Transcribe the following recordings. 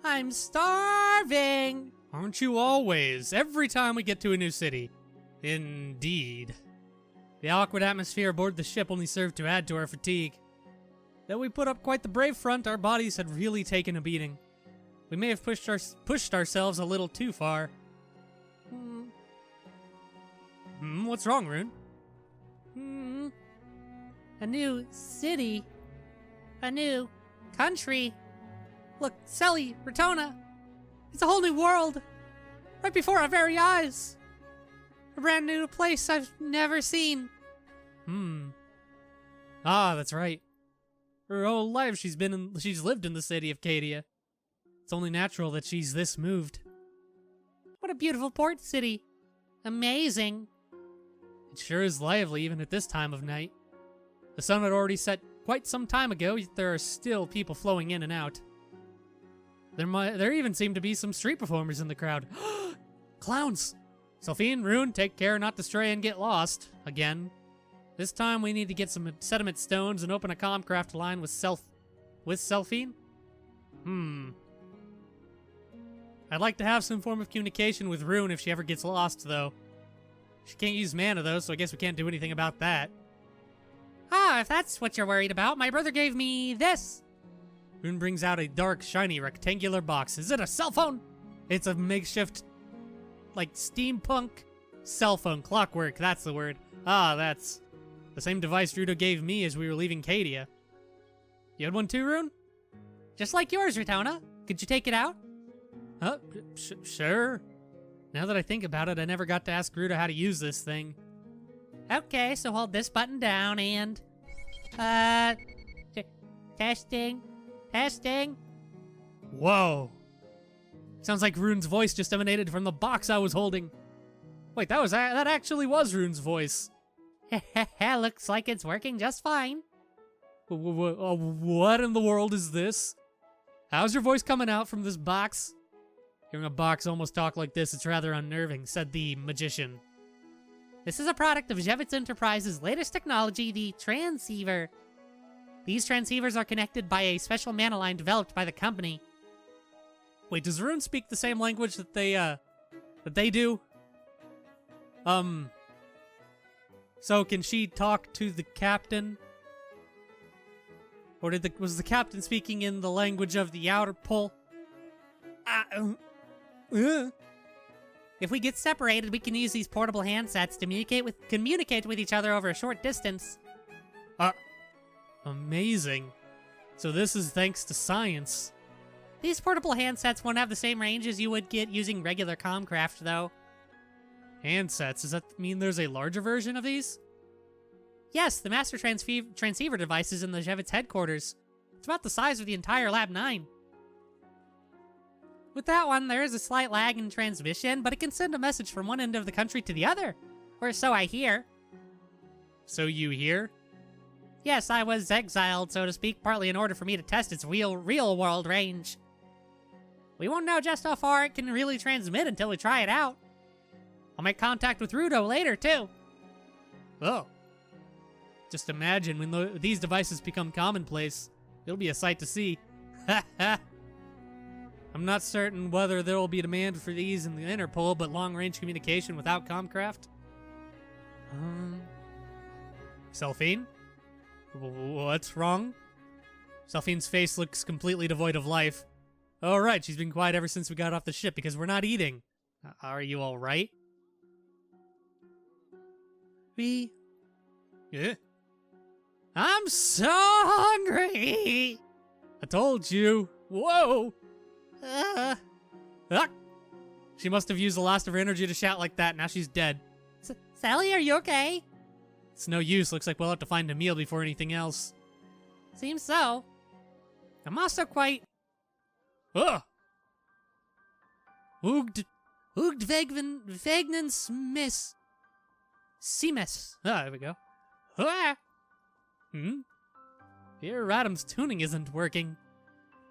I'm starving! Aren't you always? Every time we get to a new city. Indeed. The awkward atmosphere aboard the ship only served to add to our fatigue. Though we put up quite the brave front, our bodies had really taken a beating. We may have pushed ourselves a little too far. What's wrong, Rune? A new city. A new country. Look, Selly, Ratona. It's a whole new world. Right before our very eyes. A brand new place I've never seen. Ah, that's right. Her whole life she's lived in the city of Cadia. It's only natural that she's this moved. What a beautiful port city. Amazing. It sure is lively even at this time of night. The sun had already set quite some time ago, yet there are still people flowing in and out. There even seem to be some street performers in the crowd. Clowns! Selphine, Rune, take care not to stray and get lost. Again. This time we need to get some sediment stones and open a comcraft line with Selphine? I'd like to have some form of communication with Rune if she ever gets lost, though. She can't use mana, though, so I guess we can't do anything about that. Ah, if that's what you're worried about, my brother gave me this. Rune brings out a dark, shiny, rectangular box. Is it a cell phone? It's a makeshift, like, steampunk cell phone. Clockwork, that's the word. Ah, that's the same device Rudo gave me as we were leaving Cadia. You had one too, Rune? Just like yours, Ratona. Could you take it out? Sure. Now that I think about it, I never got to ask Rudo how to use this thing. Okay, so hold this button down and... testing. Testing. Whoa. Sounds like Rune's voice just emanated from the box I was holding. Wait, that actually was Rune's voice. Looks like it's working just fine. What in the world is this? How's your voice coming out from this box? Hearing a box almost talk like this, it's rather unnerving, said the magician. This is a product of Jevits Enterprises' latest technology, the transceiver. These transceivers are connected by a special mana line developed by the company. Wait, does Rune speak the same language that they do? So can she talk to the captain? Or was the captain speaking in the language of the outer pole? If we get separated, we can use these portable handsets to communicate with each other over a short distance. Amazing. So this is thanks to science. These portable handsets won't have the same range as you would get using regular Comcraft, though. Handsets? Does that mean there's a larger version of these? Yes, the master transceiver device is in the Jevits headquarters. It's about the size of the entire Lab 9. With that one, there is a slight lag in transmission, but it can send a message from one end of the country to the other. Or so I hear. So you hear? Yes, I was exiled, so to speak, partly in order for me to test its real-world range. We won't know just how far it can really transmit until we try it out. I'll make contact with Rudo later, too. Oh. Just imagine when these devices become commonplace. It'll be a sight to see. I'm not certain whether there will be demand for these in the Interpol, but long-range communication without Comcraft? Selphine? What's wrong? Selphine's face looks completely devoid of life. Oh, right, she's been quiet ever since we got off the ship because we're not eating. Are you all right? Yeah. I'm so hungry! I told you. Whoa! She must have used the last of her energy to shout like that. Now she's dead. Sally, are you okay? It's no use. Looks like we'll have to find a meal before anything else. Seems so. I'm also quite... Ugh! Oogd Vegnan Smith. Seamus. Ah, there we go. Here, Radham's tuning isn't working.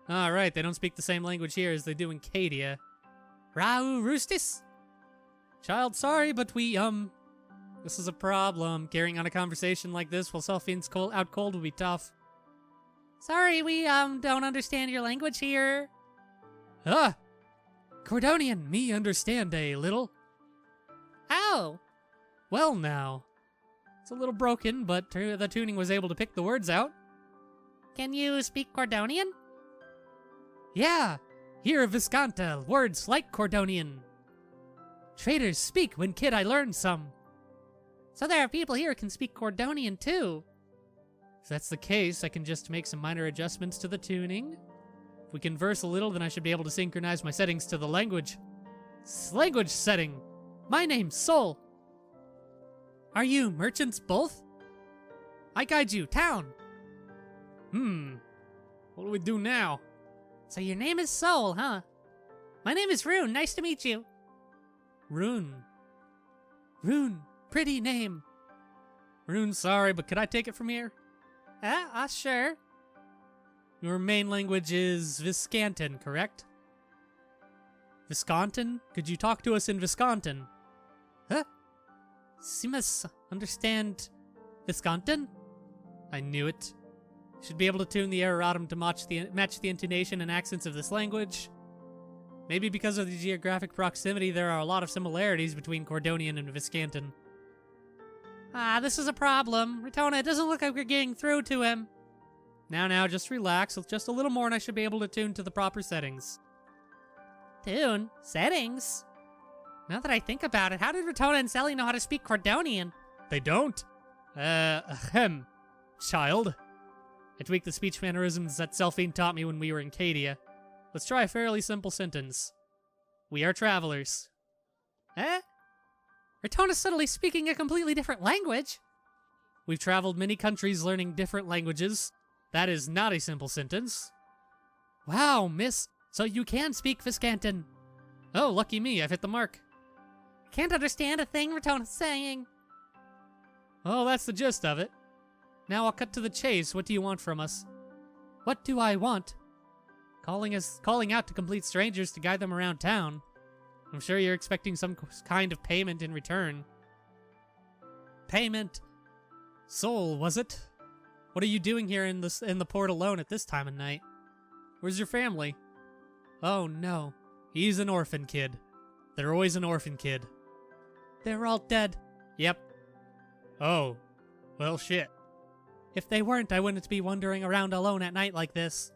Alright, they don't speak the same language here as they do in Cadia. Rau Roostis? Child, sorry, but this is a problem. Carrying on a conversation like this while Selphine's out cold will be tough. Sorry, we, don't understand your language here. Ah! Cordonian, me understand a little. Oh! Well now. It's a little broken, but the tuning was able to pick the words out. Can you speak Cordonian? Yeah! Here Viscanta, words like Cordonian. Traders speak when kid I learned some. So there are people here who can speak Cordonian too. If that's the case, I can just make some minor adjustments to the tuning. If we converse a little, then I should be able to synchronize my settings to the language. Language setting. My name's Sol. Are you merchants both? I guide you, town. What do we do now? So your name is Sol, huh? My name is Rune. Nice to meet you. Rune. Rune, pretty name. Rune, sorry, but could I take it from here? Sure. Your main language is Viscantin, correct? Viscantin? Could you talk to us in Viscantin? Huh? Simus, understand Viscantin? I knew it. Should be able to tune the erratum to match the intonation and accents of this language. Maybe because of the geographic proximity, there are a lot of similarities between Cordonian and Viscantin. This is a problem. Retona, it doesn't look like we're getting through to him. Now, just relax. With just a little more and I should be able to tune to the proper settings. Tune? Settings? Now that I think about it, how did Retona and Selly know how to speak Cordonian? They don't? Child. I tweaked the speech mannerisms that Selphine taught me when we were in Cadia. Let's try a fairly simple sentence. We are travelers. Retona's suddenly speaking a completely different language. We've traveled many countries learning different languages. That is not a simple sentence. Wow, miss. So you can speak Viscantin. Oh, lucky me. I've hit the mark. Can't understand a thing Retona's saying. Oh, that's the gist of it. Now I'll cut to the chase. What do you want from us? What do I want? Calling out to complete strangers to guide them around town. I'm sure you're expecting some kind of payment in return. Payment? Soul, was it? What are you doing here in the port alone at this time of night? Where's your family? Oh no, he's an orphan kid. They're always an orphan kid. They're all dead. Yep. Oh, well shit. If they weren't, I wouldn't be wandering around alone at night like this.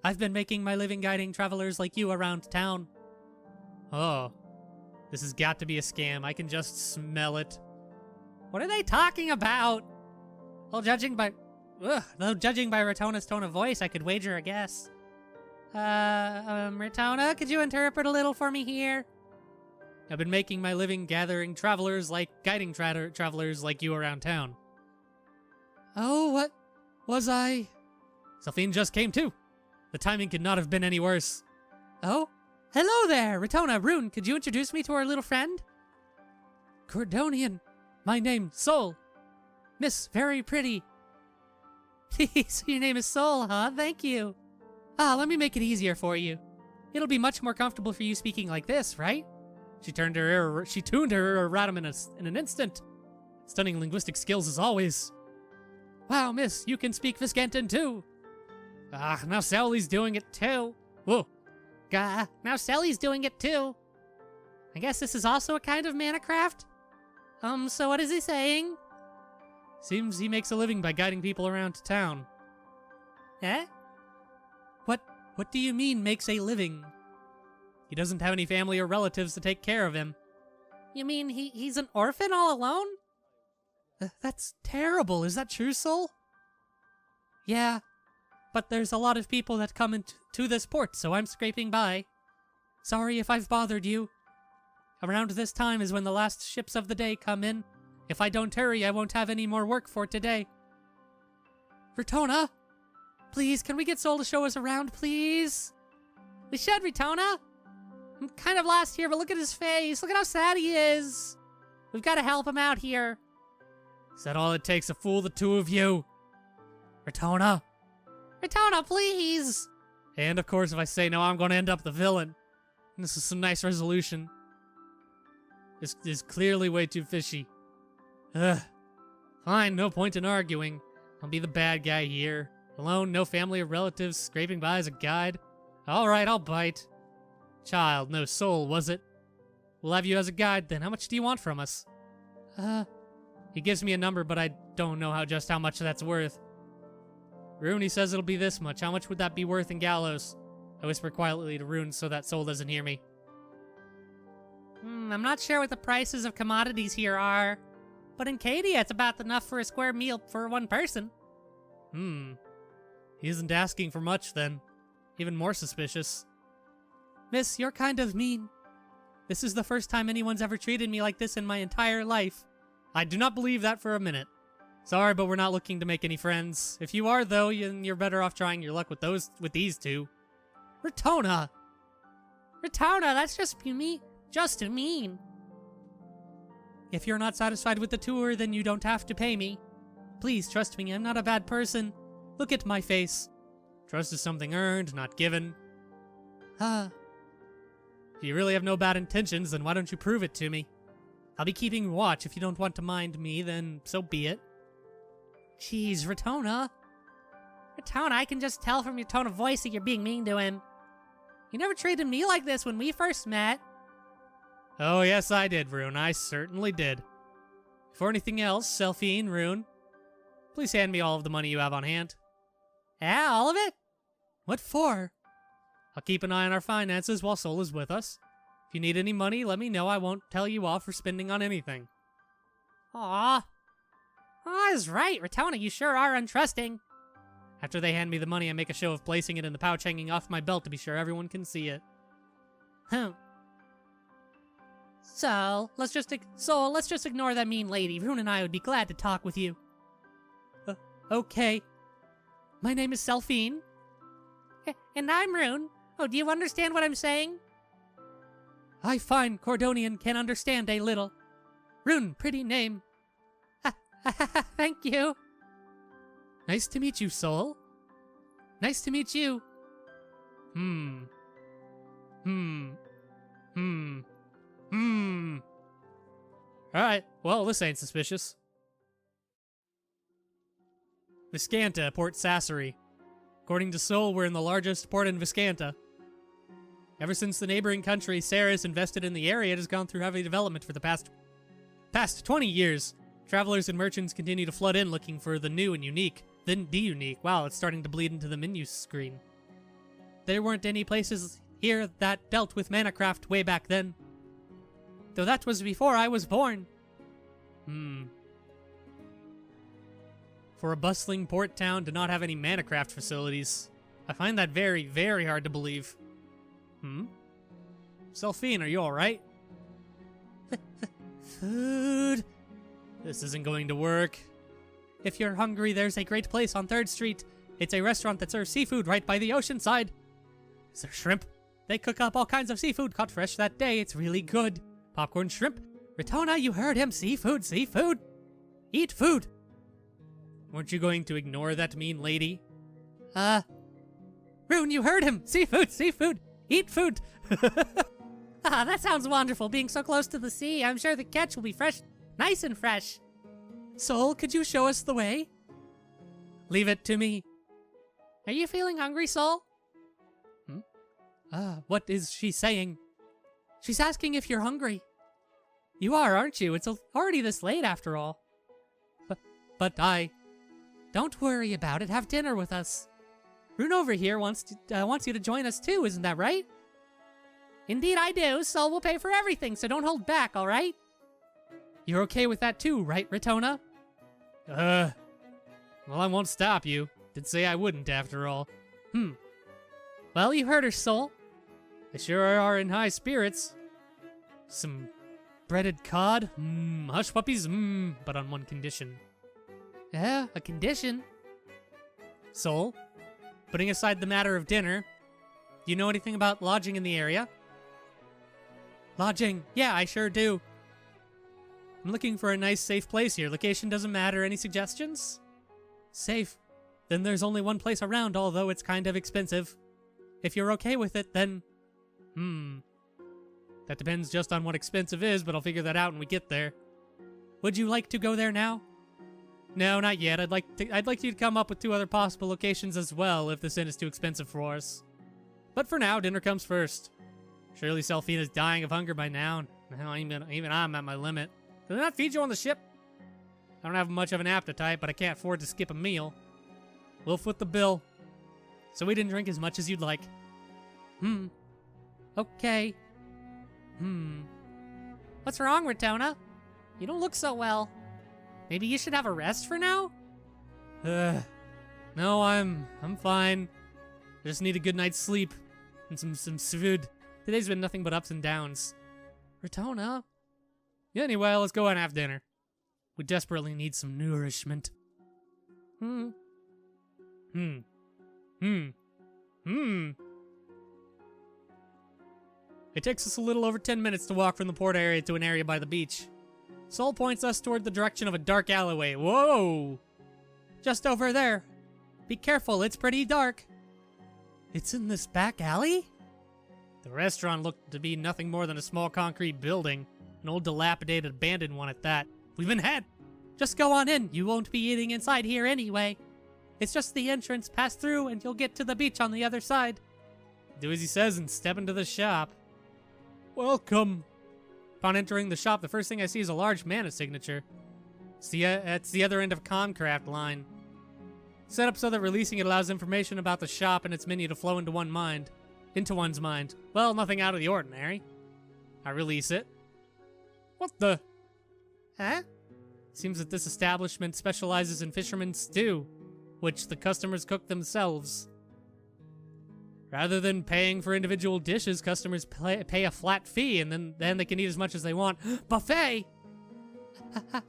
I've been making my living guiding travelers like you around town. Oh, this has got to be a scam. I can just smell it. What are they talking about? Well, judging by Retona's tone of voice, I could wager a guess. Retona, could you interpret a little for me here? I've been making my living guiding travelers like you around town. Oh, what was I? Selphine just came too. The timing could not have been any worse. Oh? Hello there, Retona, Rune, could you introduce me to our little friend? Cordonian, my name, Sol. Miss, very pretty. So your name is Sol, huh? Thank you. Let me make it easier for you. It'll be much more comfortable for you speaking like this, right? She tuned her erratum in an instant. Stunning linguistic skills as always. Wow, miss, you can speak Viscantin too. Now Sally's doing it too. Whoa. Now Sally's doing it too. I guess this is also a kind of manacraft? So what is he saying? Seems he makes a living by guiding people around town. Eh? What do you mean, makes a living? He doesn't have any family or relatives to take care of him. You mean he's an orphan all alone? That's terrible. Is that true, Sol? Yeah, but there's a lot of people that come into this port, so I'm scraping by. Sorry if I've bothered you. Around this time is when the last ships of the day come in. If I don't hurry, I won't have any more work for today. Retona, please, can we get Sol to show us around, please? We should, Retona. I'm kind of lost here, but look at his face. Look at how sad he is. We've got to help him out here. Is that all it takes to fool the two of you? Retona? Retona, please! And of course, if I say no, I'm going to end up the villain. And this is some nice resolution. This is clearly way too fishy. Fine, no point in arguing. I'll be the bad guy here. Alone, no family or relatives, scraping by as a guide. Alright, I'll bite. Child, no soul, was it? We'll have you as a guide then. How much do you want from us? He gives me a number, but I don't know just how much that's worth. Rune, he says it'll be this much. How much would that be worth in gallows? I whisper quietly to Rune so that Soul doesn't hear me. I'm not sure what the prices of commodities here are, but in Cadia it's about enough for a square meal for one person. He isn't asking for much then. Even more suspicious. Miss, you're kind of mean. This is the first time anyone's ever treated me like this in my entire life. I do not believe that for a minute. Sorry, but we're not looking to make any friends. If you are, though, you're better off trying your luck with these two. Retona, that's just me. Just mean. If you're not satisfied with the tour, then you don't have to pay me. Please trust me, I'm not a bad person. Look at my face. Trust is something earned, not given. If you really have no bad intentions, then why don't you prove it to me? I'll be keeping watch. If you don't want to mind me, then so be it. Jeez, Retona, I can just tell from your tone of voice that you're being mean to him. You never treated me like this when we first met. Oh, yes, I did, Rune. I certainly did. For anything else, Selphine, Rune, please hand me all of the money you have on hand. Yeah, all of it? What for? I'll keep an eye on our finances while Soul is with us. If you need any money, let me know. I won't tell you off for spending on anything. Aw. Oh, that's right, Retona, you sure are untrusting. After they hand me the money, I make a show of placing it in the pouch hanging off my belt to be sure everyone can see it. So, let's just ignore that mean lady. Rune and I would be glad to talk with you. Okay. My name is Selphine. And I'm Rune. Oh, do you understand what I'm saying? I find Cordonian can understand a little. Rune, pretty name. Thank you. Nice to meet you, Soul. Nice to meet you. Alright, well, this ain't suspicious. Viscanta, Port Sassery. According to Soul, we're in the largest port in Viscanta. Ever since the neighboring country, Ceres, invested in the area, it has gone through heavy development for the past 20 years. Travelers and merchants continue to flood in looking for the new and unique. Then the unique. Wow, it's starting to bleed into the menu screen. There weren't any places here that dealt with manacraft way back then. Though that was before I was born. For a bustling port town to not have any manacraft facilities, I find that very, very hard to believe. Selphine, are you alright? Food. This isn't going to work. If you're hungry, there's a great place on 3rd Street. It's a restaurant that serves seafood right by the ocean side. Is there shrimp? They cook up all kinds of seafood caught fresh that day. It's really good. Popcorn shrimp. Retona, you heard him. Seafood, seafood. Eat food. Weren't you going to ignore that mean lady? Rune, you heard him. Seafood, seafood. Eat food. That sounds wonderful, being so close to the sea. I'm sure the catch will be fresh, nice and fresh. Soul, could you show us the way? Leave it to me. Are you feeling hungry, Soul? What is she saying? She's asking if you're hungry. You are, aren't you? It's already this late after all. But I... Don't worry about it. Have dinner with us. Rune over here wants you to join us too, isn't that right? Indeed I do. Soul will pay for everything, so don't hold back, all right? You're okay with that too, right, Retona? Well, I won't stop you. Did say I wouldn't, after all. Well, you heard her, Soul. They sure are in high spirits. Some breaded cod? Hush puppies? But on one condition. Yeah, a condition? Soul, putting aside the matter of dinner, do you know anything about lodging in the area? Lodging? Yeah, I sure do. I'm looking for a nice, safe place here. Location doesn't matter. Any suggestions? Safe. Then there's only one place around, although it's kind of expensive. If you're okay with it, then... That depends just on what expensive is, but I'll figure that out when we get there. Would you like to go there now? No, not yet. I'd like you to come up with 2 other possible locations as well if this inn is too expensive for us. But for now, dinner comes first. Surely Selphine is dying of hunger by now. Now even I'm at my limit. Can I not feed you on the ship? I don't have much of an appetite, but I can't afford to skip a meal. We'll foot the bill. So we didn't drink as much as you'd like. Okay. What's wrong, Retona? You don't look so well. Maybe you should have a rest for now? No, I'm fine. I just need a good night's sleep and some food. Today's been nothing but ups and downs. Retona? Anyway, let's go and have dinner. We desperately need some nourishment. It takes us a little over 10 minutes to walk from the port area to an area by the beach. Sol points us toward the direction of a dark alleyway. Whoa! Just over there. Be careful, it's pretty dark. It's in this back alley? The restaurant looked to be nothing more than a small concrete building. An old dilapidated abandoned one at that. We've been had. Just go on in. You won't be eating inside here anyway. It's just the entrance. Pass through and you'll get to the beach on the other side. Do as he says and step into the shop. Welcome. Upon entering the shop, the first thing I see is a large mana signature. It's the other end of a Comcraft line. Set up so that releasing it allows information about the shop and its menu to flow into one's mind. Well, nothing out of the ordinary. I release it. What the? Huh? Seems that this establishment specializes in fisherman's stew, which the customers cook themselves. Rather than paying for individual dishes, customers pay a flat fee, and then they can eat as much as they want. Buffet!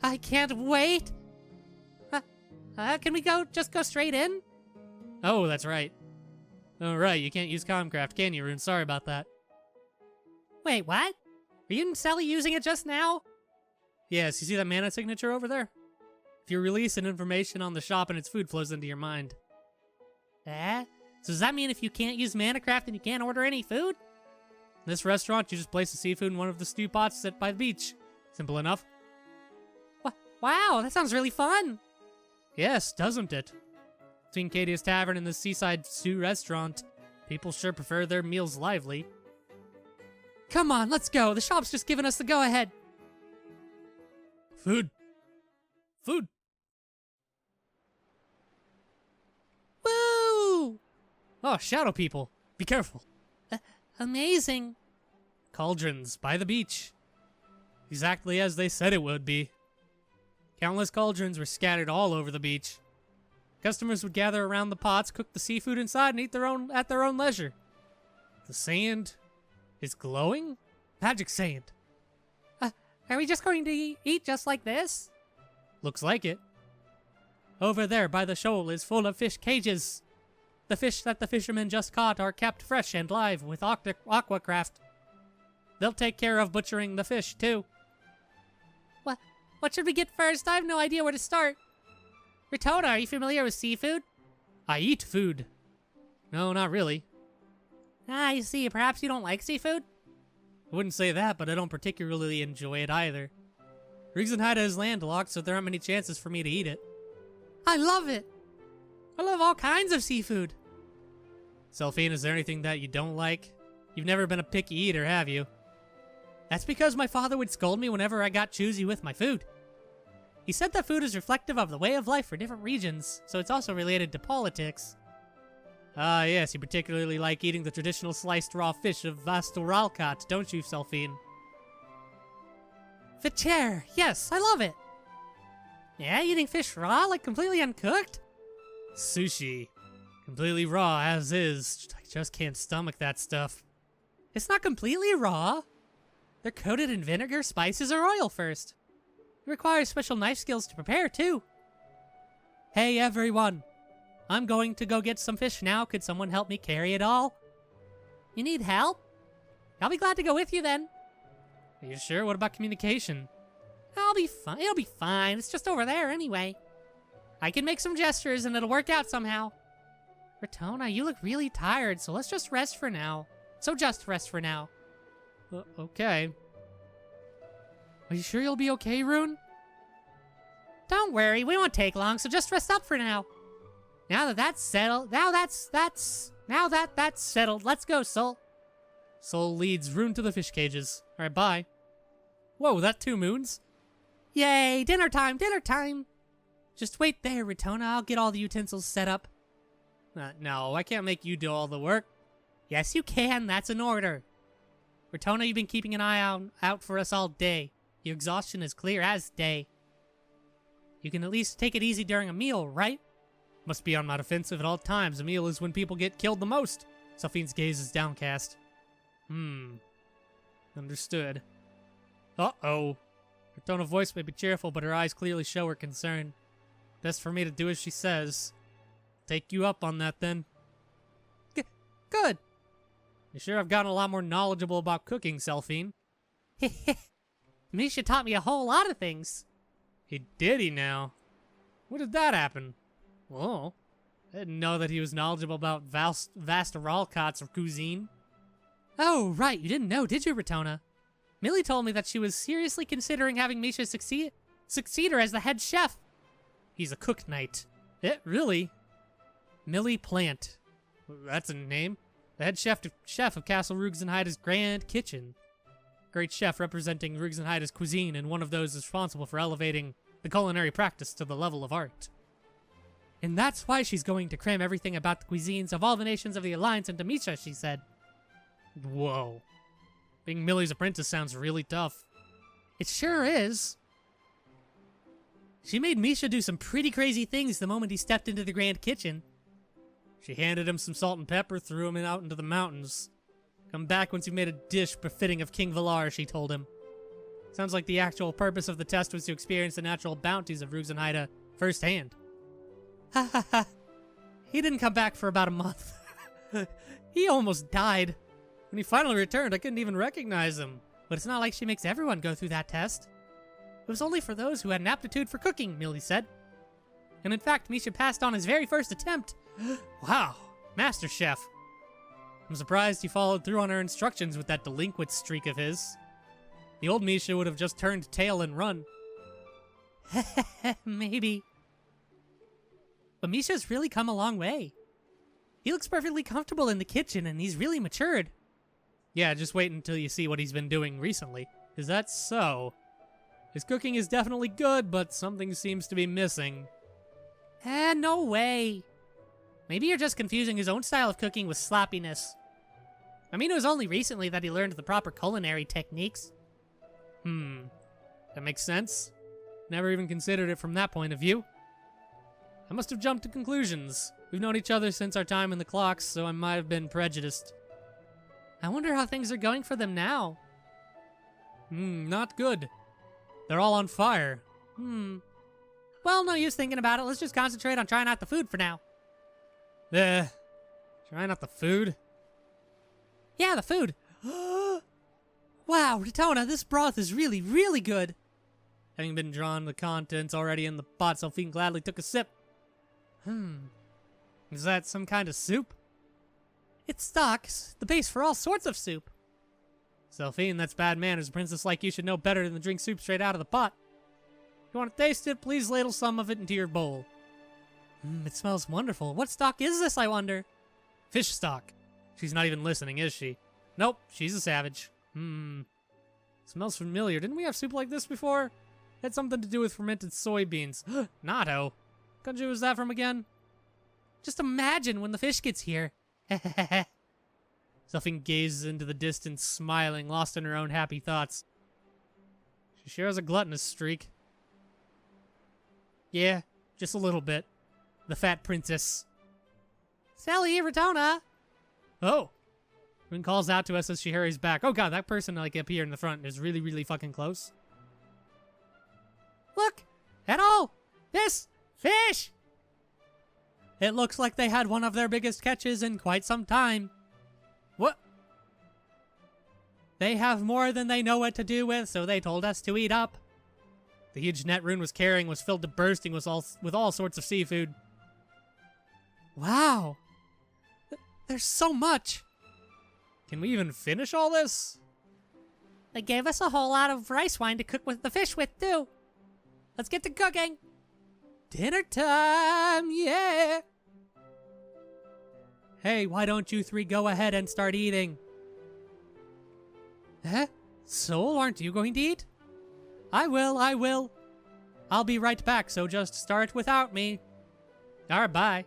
I can't wait! Can we just go straight in? Oh, that's right. Oh, right, you can't use Comcraft, can you, Rune? Sorry about that. Wait, what? Are you and Sally using it just now? Yes, you see that mana signature over there? If you release an information on the shop and its food flows into your mind. So does that mean if you can't use Manacraft, then you can't order any food? In this restaurant, you just place the seafood in one of the stew pots set by the beach. Simple enough. Wow, that sounds really fun! Yes, doesn't it? Between Cadia's Tavern and the seaside stew restaurant, people sure prefer their meals lively. Come on, let's go. The shop's just giving us the go-ahead. Food. Food. Woo! Oh, shadow people. Be careful. Amazing. Cauldrons by the beach. Exactly as they said it would be. Countless cauldrons were scattered all over the beach. Customers would gather around the pots, cook the seafood inside, and eat at their own leisure. The sand is glowing? Magic sand. Are we just going to eat just like this? Looks like it. Over there by the shoal is full of fish cages. The fish that the fishermen just caught are kept fresh and live with aquacraft. They'll take care of butchering the fish, too. What should we get first? I have no idea where to start. Retona, are you familiar with seafood? I eat food. No, not really. I see. Perhaps you don't like seafood? I wouldn't say that, but I don't particularly enjoy it either. Rixenheide is landlocked, so there aren't many chances for me to eat it. I love it! I love all kinds of seafood. Selphine, is there anything that you don't like? You've never been a picky eater, have you? That's because my father would scold me whenever I got choosy with my food. He said that food is reflective of the way of life for different regions, so it's also related to politics. Ah, yes, you particularly like eating the traditional sliced raw fish of Vastoralkat, don't you, Selphine? Vichair, yes, I love it. Yeah, eating fish raw, like completely uncooked? Sushi. Completely raw, as is. I just can't stomach that stuff. It's not completely raw. They're coated in vinegar, spices, or oil first. It requires special knife skills to prepare, too. Hey, everyone. I'm going to go get some fish now. Could someone help me carry it all? You need help? I'll be glad to go with you then. Are you sure? What about communication? I'll be fine. It'll be fine. It's just over there anyway. I can make some gestures and it'll work out somehow. Retona, you look really tired, so let's just rest for now. Okay. Are you sure you'll be okay, Rune? Don't worry, we won't take long, so just rest up for now. Now that that's settled, let's go, Sol. Soul leads Rune to the fish cages. Alright, bye. Whoa, that 2 moons? Yay, dinner time, dinner time! Just wait there, Retona. I'll get all the utensils set up. No, I can't make you do all the work. Yes, you can. That's an order. Retona, you've been keeping an eye out for us all day. Your exhaustion is clear as day. You can at least take it easy during a meal, right? Must be on my defensive at all times. A meal is when people get killed the most. Selphine's gaze is downcast. Understood. Uh-oh. Her tone of voice may be cheerful, but her eyes clearly show her concern. Best for me to do as she says. Take you up on that, then. Good. You sure I've gotten a lot more knowledgeable about cooking, Selphine? Misha taught me a whole lot of things. Did he now? When did that happen? Whoa. I didn't know that he was knowledgeable about vast Aralcots of cuisine. Oh, right. You didn't know, did you, Retona? Millie told me that she was seriously considering having Misha succeed her as the head chef. He's a cook knight. Really? Millie Plant. That's a name. The head chef of Castle Rugenheide's Grand Kitchen. Great chef representing Rugenheide's cuisine, and one of those responsible for elevating the culinary practice to the level of art. And that's why she's going to cram everything about the cuisines of all the nations of the Alliance into Misha, she said. Whoa. Being Millie's apprentice sounds really tough. It sure is. She made Misha do some pretty crazy things the moment he stepped into the Grand Kitchen. She handed him some salt and pepper, threw him out into the mountains. Come back once you've made a dish befitting of King Valar, she told him. Sounds like the actual purpose of the test was to experience the natural bounties of Rugenheide firsthand. Ha ha ha. He didn't come back for about a month. He almost died. When he finally returned, I couldn't even recognize him. But it's not like she makes everyone go through that test. It was only for those who had an aptitude for cooking, Millie said. And in fact, Misha passed on his very first attempt. Wow, Master Chef. I'm surprised he followed through on her instructions with that delinquent streak of his. The old Misha would have just turned tail and run. Maybe. But Misha's really come a long way. He looks perfectly comfortable in the kitchen, and he's really matured. Yeah, just wait until you see what he's been doing recently. Is that so? His cooking is definitely good, but something seems to be missing. No way. Maybe you're just confusing his own style of cooking with sloppiness. I mean, it was only recently that he learned the proper culinary techniques. That makes sense. Never even considered it from that point of view. I must have jumped to conclusions. We've known each other since our time in the clocks, so I might have been prejudiced. I wonder how things are going for them now. Not good. They're all on fire. Well, no use thinking about it. Let's just concentrate on trying out the food for now. Trying out the food? Yeah, the food. Wow, Retona, this broth is really, really good. Having been drawn to the contents already in the pot, Selphine gladly took a sip. Is that some kind of soup? It's stock, the base for all sorts of soup. Selphine, that's bad manners. A princess like you should know better than to drink soup straight out of the pot. If you want to taste it, please ladle some of it into your bowl. It smells wonderful. What stock is this, I wonder? Fish stock. She's not even listening, is she? Nope, she's a savage. Smells familiar. Didn't we have soup like this before? It had something to do with fermented soybeans. Natto. What country was that from again? Just imagine when the fish gets here. Selphine gazes into the distance, smiling, lost in her own happy thoughts. She sure has a gluttonous streak. Yeah, just a little bit. The fat princess. Sally, Retona! Oh! Rune calls out to us as she hurries back. Oh god, that person like up here in the front is really, really fucking close. Look! At all! This fish! It looks like they had one of their biggest catches in quite some time. What? They have more than they know what to do with, so they told us to eat up. The huge net Rune was carrying was filled to bursting with all sorts of seafood. Wow! There's so much! Can we even finish all this? They gave us a whole lot of rice wine to cook with the fish with, too. Let's get to cooking! Dinner time, yeah! Hey, why don't you three go ahead and start eating? Eh? Soul, aren't you going to eat? I will. I'll be right back, so just start without me. Alright, bye.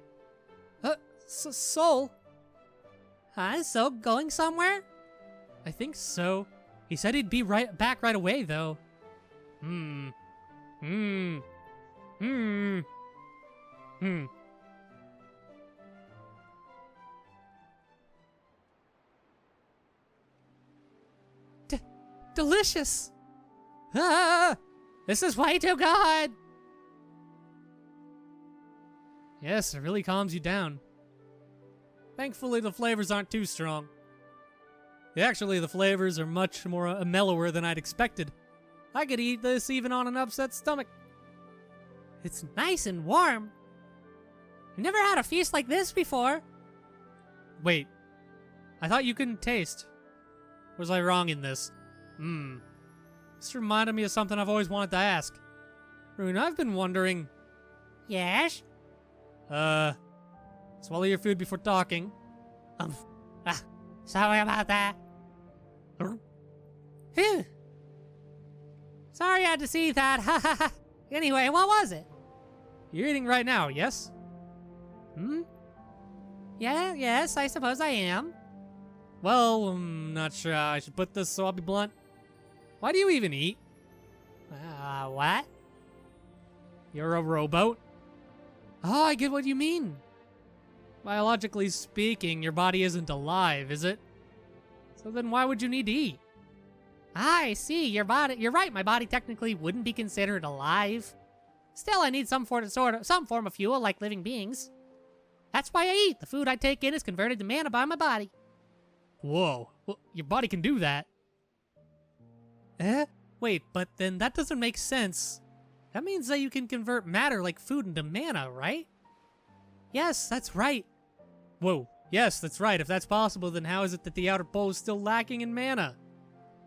Soul? Is Soul going somewhere? I think so. He said he'd be back right away, though. Delicious! Ah! This is way too good! Yes, it really calms you down. Thankfully, the flavors aren't too strong. Actually, the flavors are much more mellower than I'd expected. I could eat this even on an upset stomach. It's nice and warm. I've never had a feast like this before. Wait, I thought you couldn't taste. Was I wrong in this? This reminded me of something I've always wanted to ask. Rune, I've been wondering... Yes? Swallow your food before talking. Sorry about that. Phew. Sorry I had to see that. Anyway, what was it? You're eating right now, yes? Yes, I suppose I am. Well, I'm not sure how I should put this, so I'll be blunt. Why do you even eat? What? You're a rowboat? Oh, I get what you mean. Biologically speaking, your body isn't alive, is it? So then why would you need to eat? I see, you're right, my body technically wouldn't be considered alive. Still, I need some form of fuel like living beings. That's why I eat. The food I take in is converted to mana by my body. Whoa, well, your body can do that. Wait, but then that doesn't make sense. That means that you can convert matter like food into mana, right? Yes, that's right. Whoa, yes, that's right. If that's possible, then how is it that the outer pole is still lacking in mana?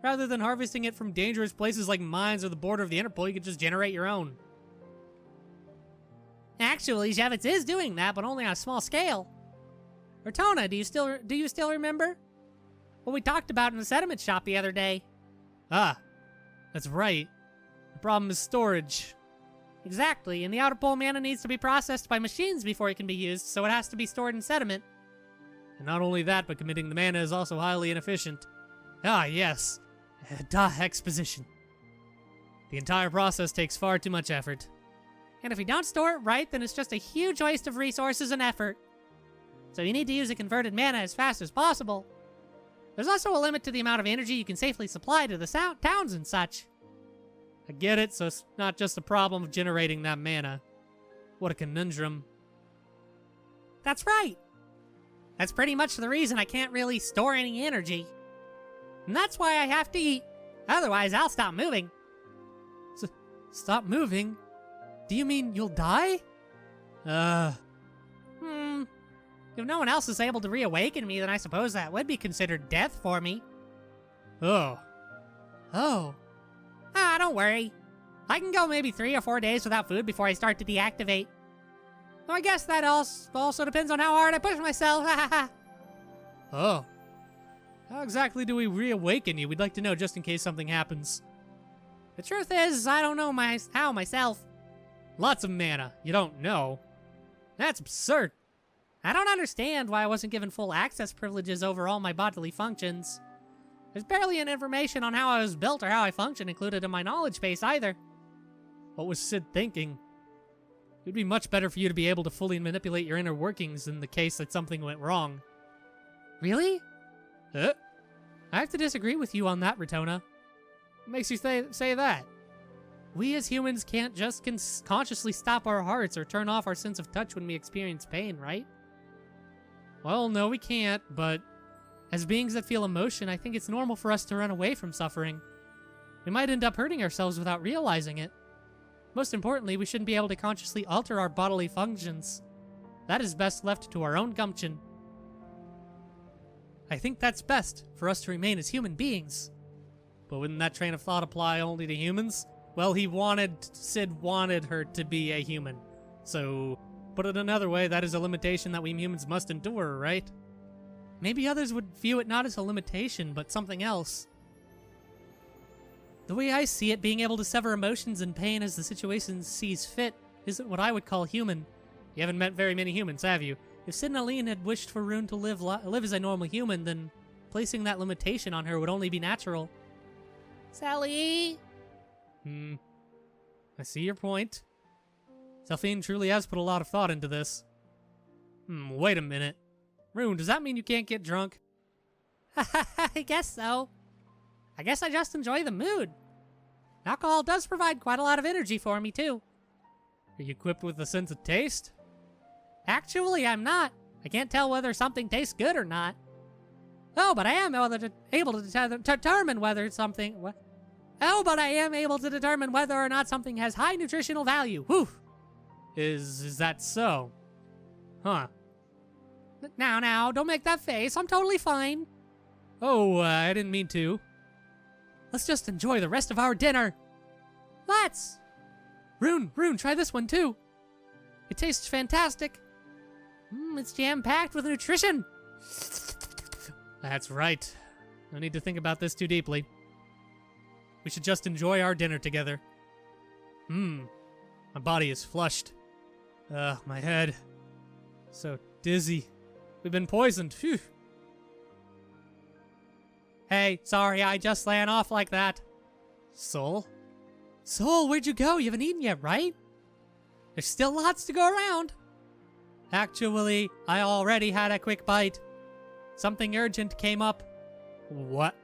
Rather than harvesting it from dangerous places like mines or the border of the inner pole, you could just generate your own. Actually, Javits is doing that, but only on a small scale. Rotona, do you still remember what we talked about in the sediment shop the other day? Ah, that's right. The problem is storage. Exactly, and the outer pole mana needs to be processed by machines before it can be used, so it has to be stored in sediment. And not only that, but committing the mana is also highly inefficient. Ah, yes. Duh, exposition. The entire process takes far too much effort. And if we don't store it right, then it's just a huge waste of resources and effort. So you need to use the converted mana as fast as possible. There's also a limit to the amount of energy you can safely supply to the towns and such. I get it, so it's not just a problem of generating that mana. What a conundrum. That's right. That's pretty much the reason I can't really store any energy. And that's why I have to eat. Otherwise, I'll stop moving. Stop moving? Do you mean you'll die? If no one else is able to reawaken me, then I suppose that would be considered death for me. Oh. Don't worry. I can go maybe 3 or 4 days without food before I start to deactivate. Though I guess that also depends on how hard I push myself. Oh. How exactly do we reawaken you? We'd like to know just in case something happens. The truth is, I don't know how myself. Lots of mana. You don't know. That's absurd. I don't understand why I wasn't given full access privileges over all my bodily functions. There's barely any information on how I was built or how I function included in my knowledge base either. What was Sid thinking? It would be much better for you to be able to fully manipulate your inner workings in the case that something went wrong. Really? I have to disagree with you on that, Rotona. What makes you say that? We as humans can't just consciously stop our hearts or turn off our sense of touch when we experience pain, right? Well, no, we can't, but as beings that feel emotion, I think it's normal for us to run away from suffering. We might end up hurting ourselves without realizing it. Most importantly, we shouldn't be able to consciously alter our bodily functions. That is best left to our own gumption. I think that's best, for us to remain as human beings. But wouldn't that train of thought apply only to humans? Well, Sid wanted her to be a human. So, put it another way, that is a limitation that we humans must endure, right? Maybe others would view it not as a limitation, but something else. The way I see it, being able to sever emotions and pain as the situation sees fit isn't what I would call human. You haven't met very many humans, have you? If Sid and Aline had wished for Rune to live as a normal human, then placing that limitation on her would only be natural. Sally! I see your point. Selphine truly has put a lot of thought into this. Wait a minute. Rune, does that mean you can't get drunk? I guess so. I guess I just enjoy the mood. Alcohol does provide quite a lot of energy for me, too. Are you equipped with a sense of taste? Actually, I'm not. I can't tell whether something tastes good or not. Oh, but I am able to determine whether something... What? Oh, but I am able to determine whether or not something has high nutritional value. Whew. Is that so? Huh. Now, don't make that face. I'm totally fine. Oh, I didn't mean to. Let's just enjoy the rest of our dinner. Let's. Rune, try this one too. It tastes fantastic. It's jam-packed with nutrition. That's right. No need to think about this too deeply. We should just enjoy our dinner together. My body is flushed. My head. So dizzy. We've been poisoned. Phew. Hey, sorry, I just ran off like that. Soul? Soul, where'd you go? You haven't eaten yet, right? There's still lots to go around. Actually, I already had a quick bite. Something urgent came up. What?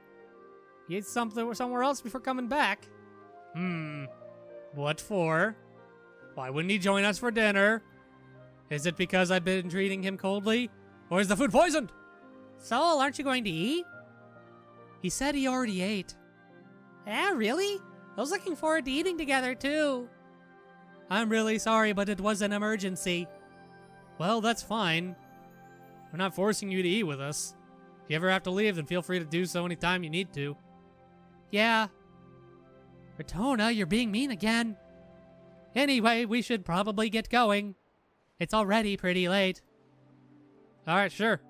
You ate something somewhere else before coming back. What for? Why wouldn't he join us for dinner? Is it because I've been treating him coldly? Or is the food poisoned? Soul, aren't you going to eat? He said he already ate. Yeah, really? I was looking forward to eating together, too. I'm really sorry, but it was an emergency. Well, that's fine. We're not forcing you to eat with us. If you ever have to leave, then feel free to do so anytime you need to. Yeah. Retona, you're being mean again. Anyway, we should probably get going. It's already pretty late. Alright, sure.